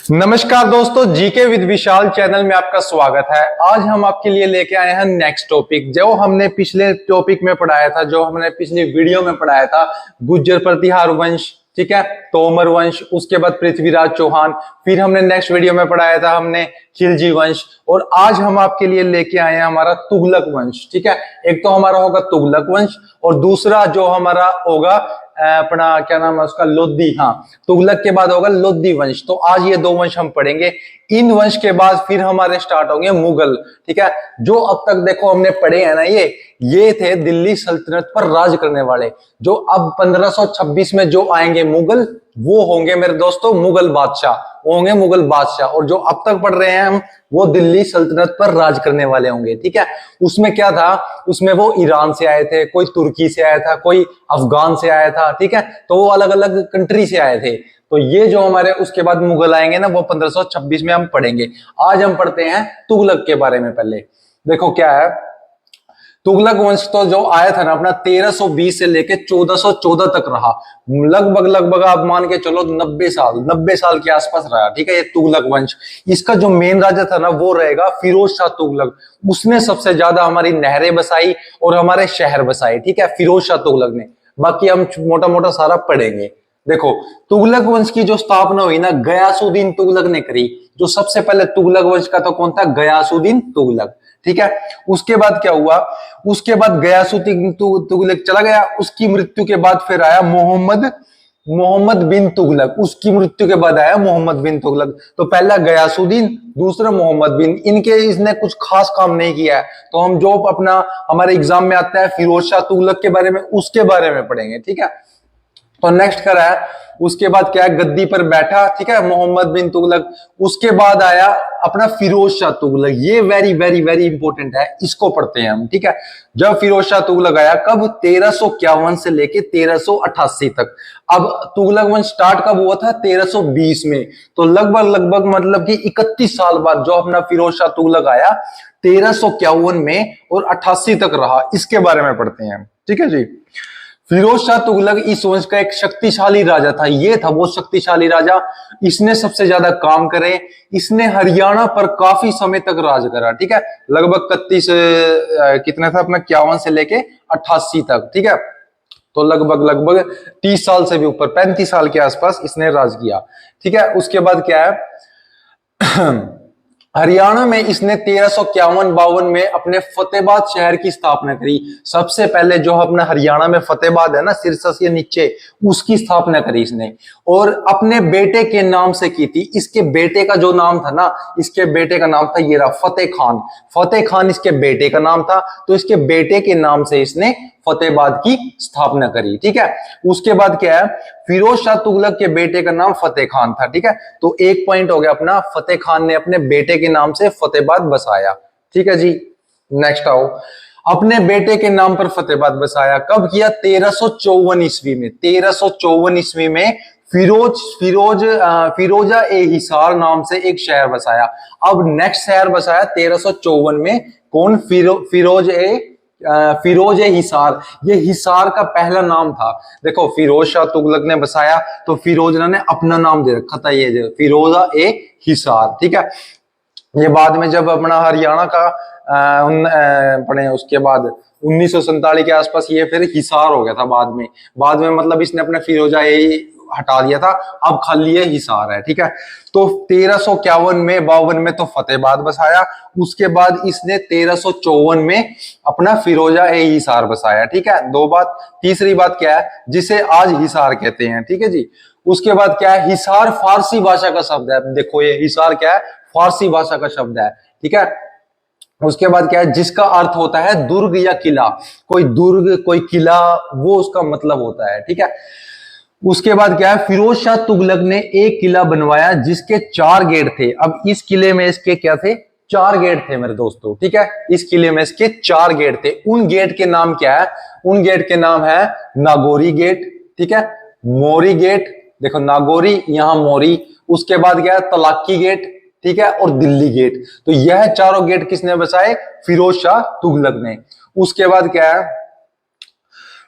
नमस्कार दोस्तों, GK with Vishal channel में आपका स्वागत है। आज हम आपके लिए लेके आए हैं नेक्स्ट टॉपिक, जो हमने पिछले टॉपिक में पढ़ाया था, जो हमने पिछली वीडियो में पढ़ाया था। गुर्जर प्रतिहार वंश, ठीक है, तोमर वंश, उसके बाद पृथ्वीराज चौहान, फिर हमने नेक्स्ट वीडियो में पढ़ाया था हमने खिलजी वंश, और आज हम आपके लिए लेके आए हैं हमारा तुगलक वंश। ठीक है, एक तो हमारा होगा तुगलक वंश और दूसरा जो हमारा होगा अपना क्या नाम है उसका, लोधी। हाँ, तुगलक के बाद होगा लोधी वंश। तो आज ये दो वंश हम पढ़ेंगे। इन वंश के बाद फिर हमारे स्टार्ट होंगे मुगल। ठीक है, जो अब तक देखो हमने पढ़े हैं ना, ये थे दिल्ली सल्तनत पर राज करने वाले। जो अब 1526 में जो आएंगे मुगल, वो होंगे मेरे दोस्तों मुगल बादशाह, वो होंगे मुगल बादशाह। और जो अब तक पढ़ रहे हैं हम, वो दिल्ली सल्तनत पर राज करने वाले होंगे। ठीक है, उसमें क्या था, उसमें वो ईरान से आए थे, कोई तुर्की से आया था, कोई अफगान से आया था। ठीक है, तो वो अलग अलग कंट्री से आए थे। तो ये जो हमारे उसके बाद मुगल आएंगे ना, वो 1526 में हम पढ़ेंगे। आज हम पढ़ते हैं तुगलक के बारे में। पहले देखो क्या है, तुगलक वंश तो जो आया था ना अपना 1320 से लेके 1414 तक रहा। लगभग लगभग आप मान के चलो 90 साल के आसपास रहा। ठीक है, ये तुगलक वंश। इसका जो मेन राजा था ना, वो रहेगा फिरोज शाह तुगलक। उसने सबसे ज्यादा हमारी नहरें बसाई और हमारे शहर बसाए। ठीक है, फिरोज शाह तुगलक ने। बाकी हम मोटा मोटा सारा पढ़ेंगे। देखो, तुगलक वंश की जो स्थापना हुई ना, गयासुद्दीन तुगलक ने करी। जो सबसे पहले तुगलक वंश का तो कौन था, गयासुद्दीन तुगलक। ठीक है, उसके बाद क्या हुआ, उसके बाद गयासुद्दीन तुगलक चला गया। उसकी मृत्यु के बाद फिर आया मोहम्मद बिन तुगलक। उसकी मृत्यु के बाद आया मोहम्मद बिन तुगलक। तो पहला गयासुद्दीन, दूसरा मोहम्मद बिन। इनके इसने कुछ खास काम नहीं किया है। तो हम जो अपना हमारे एग्जाम में आता है फिरोज शाह तुगलक के बारे में, उसके बारे में पढ़ेंगे। ठीक है, तो नेक्स्ट करा है, उसके बाद क्या है, गद्दी पर बैठा। ठीक है, मोहम्मद बिन तुगलक। उसके बाद आया अपना फिरोज शाह तुगलक। ये वेरी वेरी वेरी इंपॉर्टेंट है, इसको पढ़ते हैं हम। ठीक है, जब फिरोज शाह तुगलक आया, कब, 1351 से लेके 1388 तक। अब तुगलक वंश स्टार्ट कब हुआ था, 1320 में। तो लगभग लगभग मतलब कि 31 साल बाद जो अपना फिरोज शाह तुगलक आया 1351 में, और 88 तक रहा। इसके बारे में पढ़ते हैं। ठीक है जी, फिरोज शाह तुगलक इस वंश का एक शक्तिशाली राजा था। ये था वो शक्तिशाली राजा, इसने सबसे ज्यादा काम करे। इसने हरियाणा पर काफी समय तक राज करा। ठीक है, लगभग 31 कितना था अपना, 51 से लेके 88 तक। ठीक है, तो लगभग लगभग 30 साल से भी ऊपर, 35 साल के आसपास इसने राज किया। ठीक है, उसके बाद क्या है हरियाणा में इसने 1351-52 में अपने फतेहाबाद शहर की स्थापना करी। सबसे पहले जो अपना हरियाणा में फतेहाबाद है ना, सिरसा से नीचे, उसकी स्थापना करी इसने, और अपने बेटे के नाम से की थी। इसके बेटे का जो नाम था ना, इसके बेटे का नाम था ये रहा, फतेह खान। फतेह खान इसके बेटे का नाम था, तो इसके बेटे के नाम से इसने फतेहाबाद की स्थापना करी। ठीक है, उसके बाद क्या है, फिरोज शाह तुगलक के बेटे का नाम फतेह खान था। ठीक है, तो एक पॉइंट हो गया अपना, फतेह खान ने अपने बेटे के नाम से फतेहाबाद बसाया। ठीक है जी, नेक्स्ट आओ, अपने बेटे के नाम पर फतेहाबाद बसाया। कब किया, 1354 ईस्वी में। 1354 ईस्वी में फिरोजा ए हिसार नाम से एक शहर बसाया। अब नेक्स्ट शहर बसाया 1354 में, कौन, फिरोज ए हिसार। ये हिसार का पहला नाम था। देखो, फिरोज शाह तुगलक ने बसाया, तो फिरोज ने अपना नाम दे रखा था, ये फिरोजा ए हिसार। ठीक है, ये बाद में जब अपना हरियाणा का पढ़े, उसके बाद 1947 के आसपास ये फिर हिसार हो गया था। बाद में मतलब इसने अपना फिरोजा ए हटा दिया था, अब खाली ये हिसार है। ठीक है, तो 1351 में 52 में तो फतेहाबाद बसाया। उसके बाद इसने 1354 में अपना फिरोजा ए हिसार बसाया। ठीक है, दो बात। तीसरी बात क्या है, जिसे आज हिसार कहते हैं। ठीक है जी, उसके बाद क्या है, हिसार फारसी भाषा का शब्द है। देखो, ये हिसार क्या है, फारसी भाषा का शब्द है। ठीक है, उसके बाद क्या है, जिसका अर्थ होता है दुर्ग या किला। कोई दुर्ग, कोई किला, वो उसका मतलब होता है। ठीक है, उसके बाद क्या है, फिरोज शाह तुगलक ने एक किला बनवाया जिसके 4 गेट थे। अब इस किले में इसके क्या थे, 4 गेट थे मेरे दोस्तों। ठीक है, इस किले में इसके 4 गेट थे। उन गेट के नाम क्या है, उन गेट के नाम है नागौरी गेट। ठीक है, मोरी गेट, देखो नागौरी, यहां मोरी। उसके बाद क्या है, तलाकी गेट। ठीक है, और दिल्ली गेट। तो यह चारों गेट किसने बसाए, फिरोज शाह तुगलक ने। उसके बाद क्या है,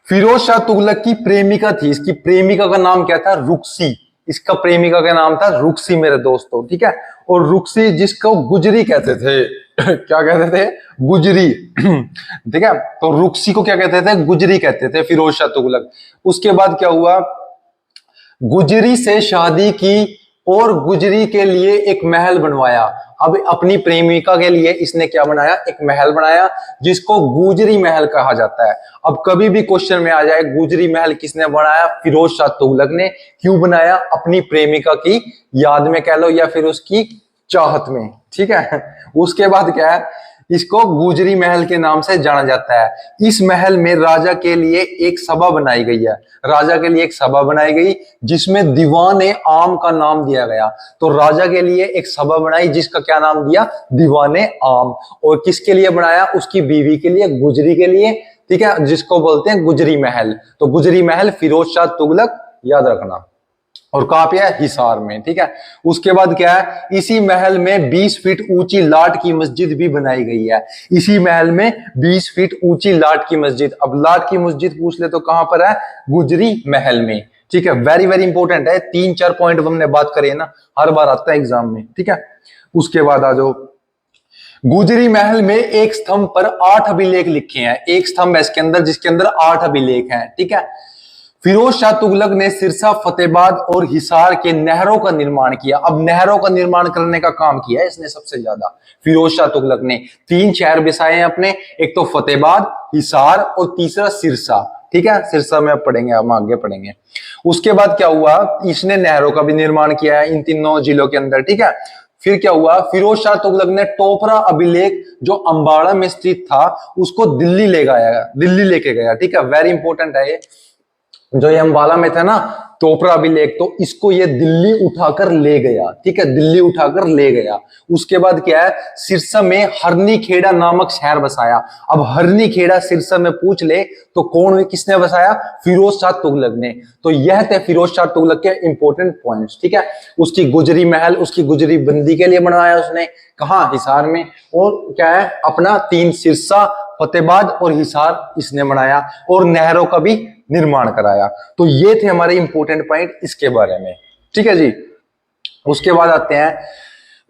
फिरोज शाह तुगलक की प्रेमिका थी, इसकी प्रेमिका का नाम क्या था, रुकसी। इसका प्रेमिका का नाम था रुक्सी मेरे दोस्तों, ठीक है। और रुक्सी जिसको गुजरी कहते थे क्या कहते थे? गुजरी ठीक है। तो रुक्सी को क्या कहते थे? गुजरी कहते थे, फिरोज शाह तुगलक। उसके बाद क्या हुआ, गुजरी से शादी की और गुजरी के लिए एक महल बनवाया। अब अपनी प्रेमिका के लिए इसने क्या बनाया? एक महल बनाया जिसको गुजरी महल कहा जाता है। अब कभी भी क्वेश्चन में आ जाए गुजरी महल किसने बनाया? फिरोज शाह तुगलक ने। क्यों बनाया? अपनी प्रेमिका की याद में कह लो या फिर उसकी चाहत में, ठीक है। उसके बाद क्या है, इसको गुजरी महल के नाम से जाना जाता है। इस महल में राजा के लिए एक सभा बनाई गई है, राजा के लिए एक सभा बनाई गई जिसमें दीवाने आम का नाम दिया गया। तो राजा के लिए एक सभा बनाई जिसका क्या नाम दिया? दीवाने आम। और किसके लिए बनाया? उसकी बीवी के लिए, गुजरी के लिए, ठीक है, जिसको बोलते हैं गुजरी महल। तो गुजरी महल फिरोज शाह तुगलक, याद रखना। और कहां पे है? हिसार में, ठीक है। उसके बाद क्या है, इसी महल में 20 फीट ऊंची लाट की मस्जिद भी बनाई गई है। इसी महल में 20 फीट ऊंची लाट की मस्जिद। अब लाट की मस्जिद पूछ ले तो कहां पर है? गुजरी महल में, ठीक है। वेरी वेरी इंपॉर्टेंट है, 3-4 पॉइंट हमने बात करी है ना, हर बार आता है एग्जाम में, ठीक है। उसके बाद आ जाओ, गुजरी महल में एक स्तंभ पर 8 अभिलेख लिखे हैं। एक स्तंभ है इसके अंदर जिसके अंदर 8 अभिलेख हैं, ठीक है। फिरोज शाह तुगलक ने सिरसा, फतेहाबाद और हिसार के नहरों का निर्माण किया। अब नहरों का निर्माण करने का काम किया है इसने सबसे ज्यादा। फिरोज शाह तुगलक ने 3 शहर बसाए हैं अपने, एक तो फतेहाबाद, हिसार और तीसरा सिरसा, ठीक है। सिरसा में अब पढ़ेंगे, हम आगे पढ़ेंगे। उसके बाद क्या हुआ, इसने नहरों का भी निर्माण किया है इन तीनों जिलों के अंदर, ठीक है। फिर क्या हुआ, फिरोज शाह तुगलक ने टोपरा अभिलेख जो अंबाड़ा में स्थित था उसको दिल्ली लेके गया, ठीक है। वेरी इंपॉर्टेंट है ये, जो ये अंबाला में था ना टोपरा अभिलेख, तो इसको ये दिल्ली उठाकर ले गया, ठीक है, दिल्ली उठाकर ले गया। उसके बाद क्या है, सिरसा में हरनी खेड़ा नामक शहर बसाया। अब हरनी खेड़ा सिरसा में पूछ ले तो कौन, किसने बसाया? फिरोज शाह तुगलक ने। तो यह थे फिरोज शाह तुगलक के इंपॉर्टेंट पॉइंट्स, ठीक है। उसकी गुजरी महल, उसकी गुजरी बंदी के लिए बनवाया उसने, कहां? हिसार में। और क्या है, अपना 3 सिरसा, फतेहाबाद और हिसार इसने बनाया और नहरों का भी निर्माण कराया। तो ये थे हमारे इंपॉर्टेंट पॉइंट इसके बारे में, ठीक है जी। उसके बाद आते हैं,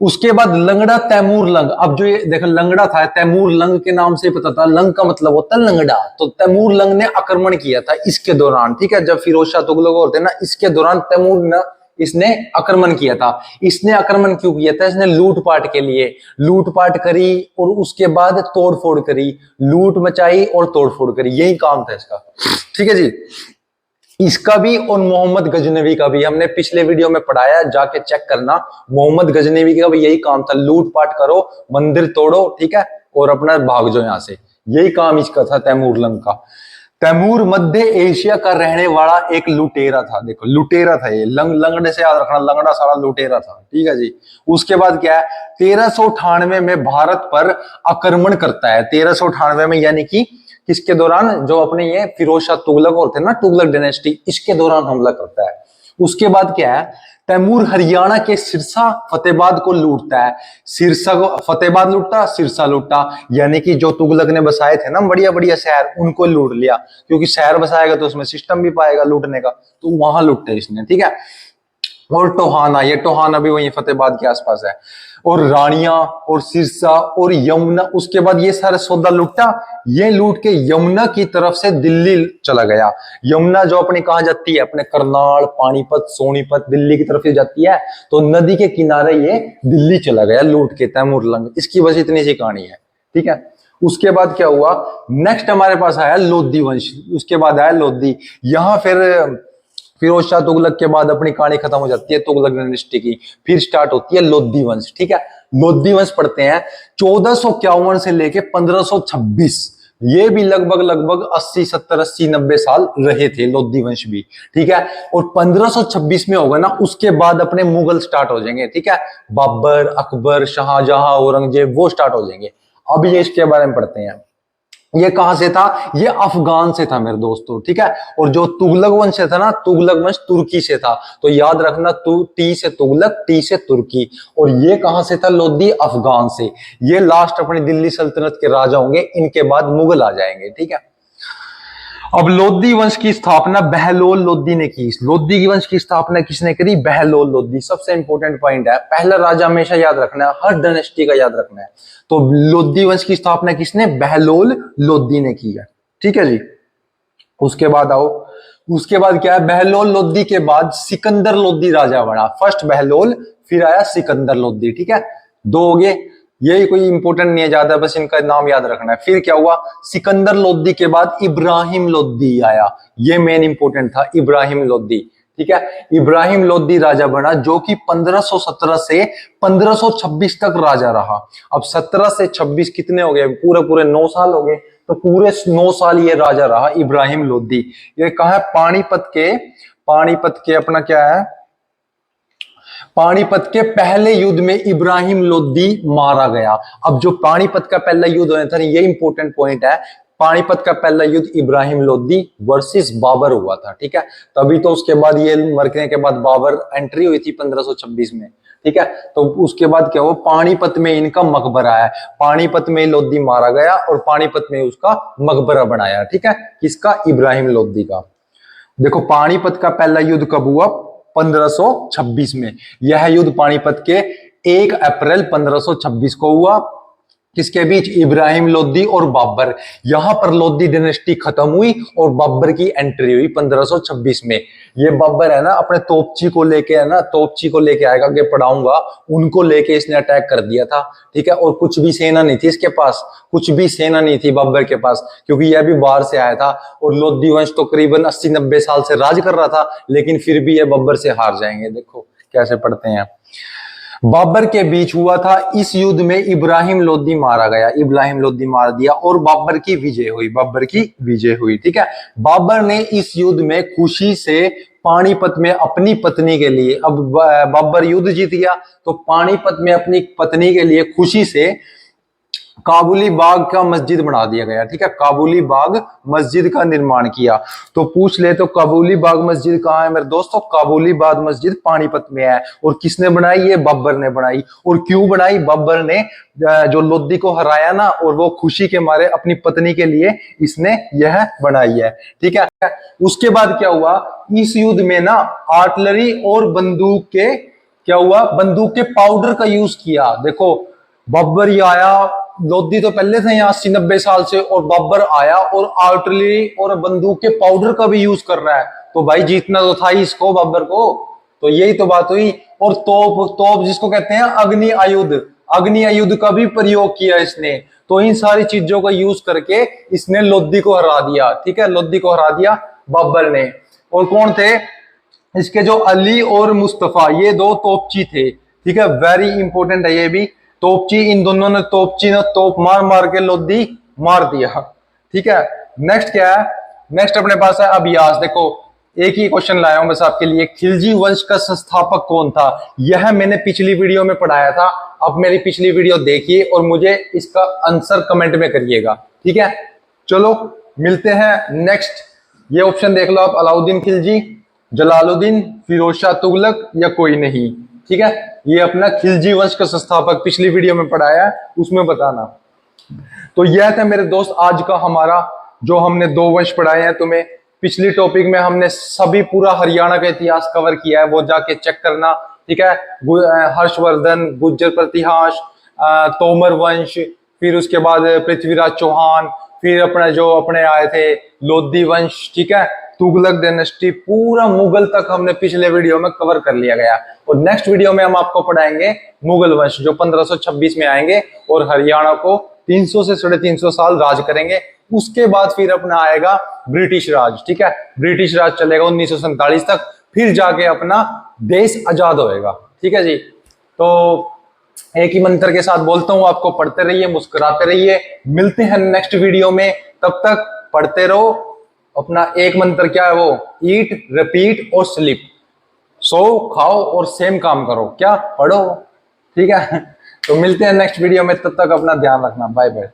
उसके बाद लंगड़ा तैमूर लंग। अब जो ये देखो लंगड़ा था, तैमूर लंग के नाम से पता था, लंग का मतलब होता है लंगड़ा। तो तैमूर लंग ने आक्रमण किया था इसके दौरान, ठीक है, जब फिरोज शाह तुगलक होते ना, इसके दौरान तैमूर ने इसने आक्रमण किया था। इसने आक्रमण क्यों किया था? इसने लूटपाट के लिए लूटपाट करी और उसके बाद तोड़फोड़ करी, लूट मचाई और तोड़फोड़ करी, यही काम था इसका, ठीक है जी। इसका भी और मोहम्मद गजनवी का भी हमने पिछले वीडियो में पढ़ाया, जाके चेक करना। मोहम्मद गजनवी का भी यही काम था, लूटपाट करो, मंदिर तोड़ो, ठीक है, और अपना भाग जाओ यहां से, यही काम इसका था तैमूर लंग का। तैमूर मध्य एशिया का रहने वाला एक लुटेरा था। देखो लुटेरा था ये, लंगड़े से याद रखना, लंगड़ा सारा लुटेरा था, ठीक है जी। उसके बाद क्या है, 1398 में भारत पर आक्रमण करता है। 1398 में, यानी कि किसके दौरान? जो अपने ये फिरोज शाह तुगलक और थे ना, तुगलक डायनेस्टी, इसके दौरान हमला करता है। उसके बाद क्या है, तैमूर हरियाणा के सिरसा, फतेहाबाद को लूटता है। सिरसा को, फतेहाबाद लूटता, सिरसा लूटता, यानी कि जो तुगलक ने बसाए थे ना बढ़िया बढ़िया शहर, उनको लूट लिया। क्योंकि शहर बसाएगा तो उसमें सिस्टम भी पाएगा लूटने का, तो वहां लूटते इसने, ठीक है। और टोहाना, ये टोहाना भी वही फतेहाबाद के आसपास है। और रानिया और सिरसा और यमुना, उसके बाद ये सारा सौदा लूटा। ये लूट के यमुना की तरफ से दिल्ली चला गया। यमुना जो अपनी कहां जाती है? अपने करनाल, पानीपत, सोनीपत, दिल्ली की तरफ ही जाती है। तो नदी के किनारे ये दिल्ली चला गया लूट के, तैमूर लंग। इसकी बस इतनी सी कहानी है, ठीक है। उसके बाद क्या हुआ, नेक्स्ट हमारे पास आया लोधी वंश। उसके बाद आया लोधी। यहां फिर फिरोज शाह तुगलक के बाद अपनी कहानी खत्म हो जाती है तुगलक डायनेस्टी की, फिर स्टार्ट होती है लोधी वंश, ठीक है। लोधी वंश पढ़ते हैं 1451 से लेके 1526। ये भी लगभग 80, 70, 80, 90 साल रहे थे लोधी वंश भी, ठीक है। और 1526 में होगा ना, उसके बाद अपने मुगल स्टार्ट हो जाएंगे, ठीक है। बाबर, अकबर, शाहजहां, औरंगजेब, वो स्टार्ट हो जाएंगे। अब ये इसके बारे में पढ़ते हैं। ये कहां से था? ये अफगान से था मेरे दोस्तों, ठीक है। और जो तुगलक वंश था ना, तुगलक वंश तुर्की से था। तो याद रखना, टी से तुगलक, टी से तुर्की। और ये कहां से था? लोधी, अफगान से। ये लास्ट अपनी दिल्ली सल्तनत के राजा होंगे, इनके बाद मुगल आ जाएंगे, ठीक है। अब लोधी वंश की स्थापना बहलोल लोधी ने की। लोधी की वंश की स्थापना किसने करी? बहलोल लोधी। सबसे इंपॉर्टेंट पॉइंट है, पहला राजा हमेशा याद रखना है, हर डायनेस्टी का याद रखना है। तो लोधी वंश की स्थापना किसने? बहलोल लोधी ने की है। ठीक है जी। उसके बाद आओ, उसके बाद क्या है, बहलोल लोधी के बाद सिकंदर लोधी राजा बना। फर्स्ट बहलोल, फिर आया सिकंदर लोधी। ठीक है, दो हो गए, यही कोई इंपॉर्टेंट नहीं है ज्यादा, बस इनका नाम याद रखना है। फिर क्या हुआ, सिकंदर लोधी के बाद इब्राहिम लोधी आया, ये मेन इंपॉर्टेंट था, इब्राहिम लोधी। ठीक है, इब्राहिम लोधी राजा बना, जो कि 1517 से 1526 तक राजा रहा। अब 17 से 26 कितने हो गए? पूरे पूरे 9 साल हो गए। तो पूरे 9 साल ये राजा रहा इब्राहिम लोधी। ये कहा है? पानीपत के अपना क्या है, पानीपत के पहले युद्ध में इब्राहिम लोधी मारा गया। अब जो पानीपत का पहला युद्ध हुआ था, ये इंपॉर्टेंट पॉइंट है, पानीपत का पहला युद्ध इब्राहिम लोधी वर्सेस बाबर हुआ था। ठीक है, तभी तो उसके बाद ये मरने के बाद बाबर एंट्री हुई थी 1526 में। ठीक है, तो उसके बाद क्या हुआ, पानीपत में इनका मकबरा है, पानीपत में लोधी मारा गया और पानीपत में उसका मकबरा बनाया। ठीक है, किसका? इब्राहिम लोधी का। देखो, पानीपत का पहला युद्ध कब हुआ? 1526 में। यह युद्ध पानीपत के 1 अप्रैल 1526 को हुआ। किसके बीच? इब्राहिम लोधी और बाबर। यहां पर लोधी डायनेस्टी खत्म हुई और बाबर की एंट्री हुई 1526 में। ये बाबर है ना, अपने तोपची को लेके, है ना, तोपची को लेके आएगा, आगे पढ़ाऊंगा, उनको लेके इसने अटैक कर दिया था। ठीक है, और कुछ भी सेना नहीं थी इसके पास, कुछ भी सेना नहीं थी बाबर के पास, क्योंकि यह भी बाहर से आया था। और लोधी वंश तो करीबन 80-90 साल से राज कर रहा था, लेकिन फिर भी ये बाबर से हार जाएंगे। देखो कैसे पढ़ते हैं। बाबर के बीच हुआ था, इस युद्ध में इब्राहिम लोधी मारा गया, इब्राहिम लोधी मार दिया और बाबर की विजय हुई, बाबर की विजय हुई। ठीक है, बाबर ने इस युद्ध में खुशी से पानीपत में अपनी पत्नी के लिए, अब बाबर युद्ध जीत गया तो पानीपत में अपनी पत्नी के लिए खुशी से काबुली बाग का मस्जिद बना दिया गया। ठीक है, काबुली बाग मस्जिद का निर्माण किया। तो पूछ ले तो काबुली बाग मस्जिद कहाँ है मेरे दोस्तों? काबुली बाग मस्जिद पानीपत में है। और किसने बनाई? ये बाबर ने बनाई। और क्यों बनाई? बाबर ने जो लोधी को हराया ना, और वो खुशी के मारे अपनी पत्नी के लिए इसने यह बनाई है। ठीक है, उसके बाद क्या हुआ, इस युद्ध में ना आर्टिलरी और बंदूक के क्या हुआ, बंदूक के पाउडर का यूज किया। देखो, बाबर ही आया, लोधी तो पहले थे यहाँ 80-90 साल से, और बाबर आया और आर्टिलरी और बंदूक के पाउडर का भी यूज कर रहा है। तो भाई जीतना तो था इसको, बाबर को। तो यही तो बात हुई। और तोप जिसको कहते हैं अग्नि आयुध, अग्नि आयुध का भी प्रयोग किया इसने। तो इन सारी चीजों का यूज करके इसने लोधी को हरा दिया। ठीक है, लोधी को हरा दिया बाबर ने। और कौन थे इसके? जो अली और मुस्तफा, ये दो तोपची थे। ठीक है, वेरी इंपॉर्टेंट है ये भी। तोपची, इन दोनों ने, तोपची ने तोप मार मार के लोधी मार दिया। ठीक है, नेक्स्ट क्या है? नेक्स्ट अपने पास है अबियास। देखो, एक ही क्वेश्चन लाया हूं बस आपके लिए, खिलजी वंश का संस्थापक कौन था? यह मैंने पिछली वीडियो में पढ़ाया था। अब मेरी पिछली वीडियो देखिए और मुझे इसका आंसर कमेंट में करिएगा। ठीक है, चलो मिलते हैं नेक्स्ट। ये ऑप्शन देख लो आप, अलाउद्दीन खिलजी, जलालुद्दीन, फिरोज शाह तुगलक, या कोई नहीं। ठीक है, ये अपना खिलजी वंश का संस्थापक पिछली वीडियो में पढ़ाया है, उसमें बताना। तो यह था मेरे दोस्त आज का हमारा, जो हमने 2 वंश पढ़ाए हैं तुम्हें। पिछली टॉपिक में हमने सभी पूरा हरियाणा का इतिहास कवर किया है, वो जाके चेक करना। ठीक है, हर्षवर्धन, गुज्जर प्रतिहास, तोमर वंश, फिर उसके बाद पृथ्वीराज चौहान, फिर अपने जो अपने आए थे लोधी वंश, ठीक है, तुगलक डायनेस्टी, पूरा मुगल तक हमने पिछले वीडियो में कवर कर लिया गया। और नेक्स्ट वीडियो में हम आपको पढ़ाएंगे मुगल वंश, जो 1526 में आएंगे और हरियाणा को 300 से 350 साल राज करेंगे। उसके बाद फिर अपना आएगा ब्रिटिश राज। ठीक है, ब्रिटिश राज चलेगा 1947 तक, फिर जाके अपना देश आजाद होएगा। ठीक है जी, तो एक ही मंत्र के साथ बोलता हूं, आपको पढ़ते रहिए, मुस्कुराते रहिए। मिलते हैं नेक्स्ट वीडियो में, तब तक पढ़ते रहो। अपना एक मंत्र क्या है वो, ईट, रिपीट और स्लीप। सो, खाओ और सेम काम करो, क्या पढ़ो। ठीक है, तो मिलते हैं नेक्स्ट वीडियो में, तब तक अपना ध्यान रखना। Bye bye.